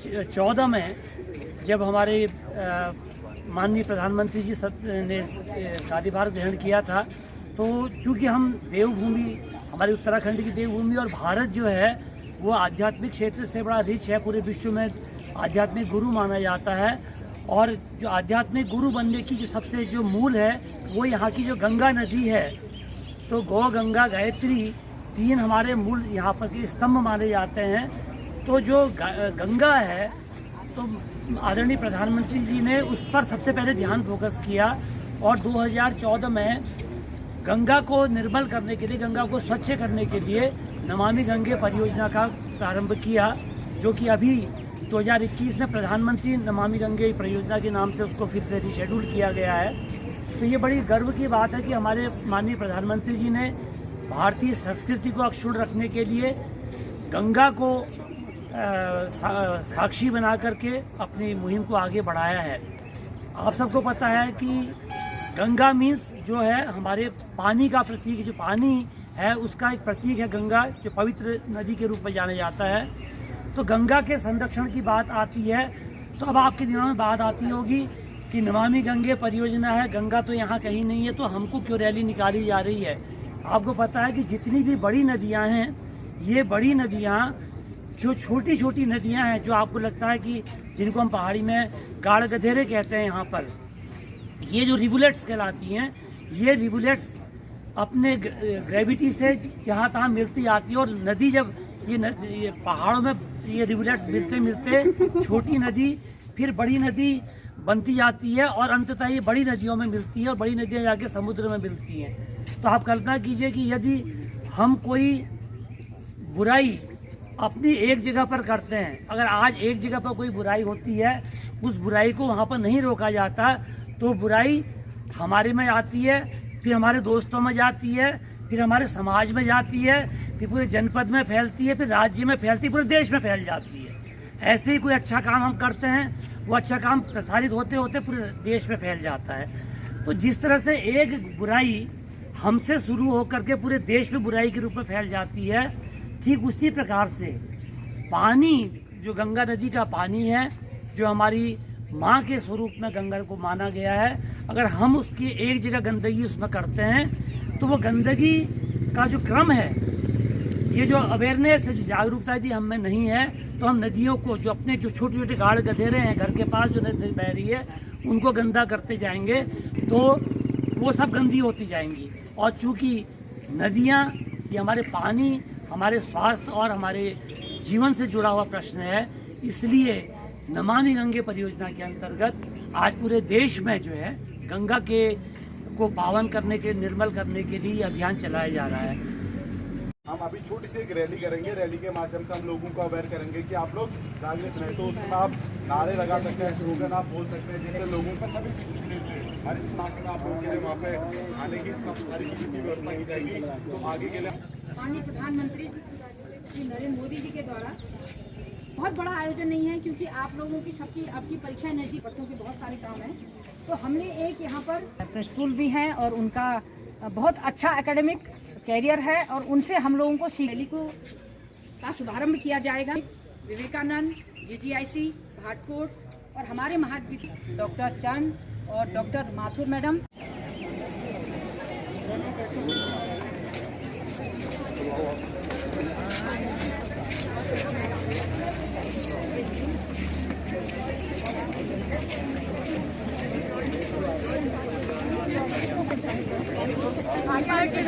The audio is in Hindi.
2014 में जब हमारे माननीय प्रधानमंत्री जी ने कार्यभार ग्रहण किया था, तो चूँकि हम देवभूमि, हमारी उत्तराखंड की देवभूमि और भारत जो है वो आध्यात्मिक क्षेत्र से बड़ा रिच है, पूरे विश्व में आध्यात्मिक गुरु माना जाता है। और जो आध्यात्मिक गुरु बनने की जो सबसे जो मूल है वो यहाँ की जो गंगा नदी है, तो गौ, गंगा, गायत्री 3 हमारे मूल यहाँ पर के स्तंभ माने जाते हैं। तो जो गंगा है, तो आदरणीय प्रधानमंत्री जी ने उस पर सबसे पहले ध्यान फोकस किया और 2014 में गंगा को निर्मल करने के लिए, गंगा को स्वच्छ करने के लिए नमामि गंगे परियोजना का प्रारंभ किया, जो कि अभी 2021 में प्रधानमंत्री नमामि गंगे परियोजना के नाम से उसको फिर से रिशेड्यूल किया गया है। तो ये बड़ी गर्व की बात है कि हमारे माननीय प्रधानमंत्री जी ने भारतीय संस्कृति को अक्षुण्ण रखने के लिए गंगा को साक्षी बना करके अपनी मुहिम को आगे बढ़ाया है। आप सबको पता है कि गंगा मीन्स जो है हमारे पानी का प्रतीक, जो पानी है उसका एक प्रतीक है गंगा, जो पवित्र नदी के रूप में जाना जाता है। तो गंगा के संरक्षण की बात आती है, तो अब आपके दिनों में बात आती होगी कि नमामि गंगे परियोजना है, गंगा तो यहाँ कहीं नहीं है, तो हमको क्यों रैली निकाली जा रही है। आपको पता है कि जितनी भी बड़ी नदियाँ हैं, ये बड़ी नदियाँ जो छोटी छोटी नदियाँ हैं, जो आपको लगता है कि जिनको हम पहाड़ी में गाढ़ गधेरे कहते हैं, यहाँ पर ये जो रिवुलेट्स कहलाती हैं, ये रिवुलेट्स अपने ग्रेविटी से जहाँ तहाँ मिलती आती है। और नदी जब ये पहाड़ों में ये रिवुलेट्स मिलते मिलते छोटी नदी फिर बड़ी नदी बनती जाती है और अंततः ये बड़ी नदियों में मिलती है और बड़ी नदियाँ जाके समुद्र में मिलती हैं। तो आप कल्पना कीजिए कि यदि हम कोई बुराई अपनी एक जगह पर करते हैं, अगर आज एक जगह पर कोई बुराई होती है, उस बुराई को वहाँ पर नहीं रोका जाता, तो बुराई हमारे में आती है, फिर हमारे दोस्तों में जाती है, फिर हमारे समाज में जाती है, फिर पूरे जनपद में फैलती है, फिर राज्य में फैलती है, पूरे देश में फैल जाती है। ऐसे ही कोई अच्छा काम हम करते हैं, वो अच्छा काम प्रसारित होते होते पूरे देश में फैल जाता है। तो जिस तरह से एक बुराई हमसे शुरू होकर के पूरे देश में बुराई के रूप में फैल जाती है, ठीक उसी प्रकार से पानी, जो गंगा नदी का पानी है, जो हमारी माँ के स्वरूप में गंगा को माना गया है, अगर हम उसकी एक जगह गंदगी उसमें करते हैं, तो वो गंदगी का जो क्रम है, ये जो अवेयरनेस है, जो जागरूकता यदि हम में नहीं है, तो हम नदियों को, जो अपने जो छोटे छोटे गाढ़ गधेरे हैं घर के पास जो नदी बह रही है, उनको गंदा करते जाएंगे, तो वो सब गंदी होती जाएंगी। और चूँकि नदियाँ ये हमारे पानी, हमारे स्वास्थ्य और हमारे जीवन से जुड़ा हुआ प्रश्न है, इसलिए नमामि गंगे परियोजना के अंतर्गत आज पूरे देश में जो है गंगा को पावन करने के, निर्मल करने के लिए अभियान चलाया जा रहा है। हम अभी छोटी सी एक रैली करेंगे, रैली के माध्यम से हम लोगों को अवेयर करेंगे कि आप लोग जागृत रहें। तो उसमें आप नारे लगा सकते हैं, स्लोगन आप बोल सकते हैं, जिससे लोगों का सभी हर क्लास में आप लोगों के लिए वहाँ पे खाने की सब सारी चीज़ों की व्यवस्था की जाएगी। तो आगे के लिए माननीय प्रधानमंत्री श्री नरेंद्र मोदी जी के द्वारा बहुत बड़ा आयोजन नहीं है, क्योंकि आप लोगों की सबकी आपकी परीक्षा नजदीक, बच्चों के बहुत सारे काम हैं, तो हमने एक यहाँ पर प्रिंसिपल भी हैं और उनका बहुत अच्छा एकेडमिक कैरियर है, और उनसे हम लोगों को रैली का शुभारंभ किया जाएगा। विवेकानंद, GGIC, भाटकोट और हमारे महाविद्यालय डॉक्टर चंद और डॉक्टर माथुर मैडम। आगे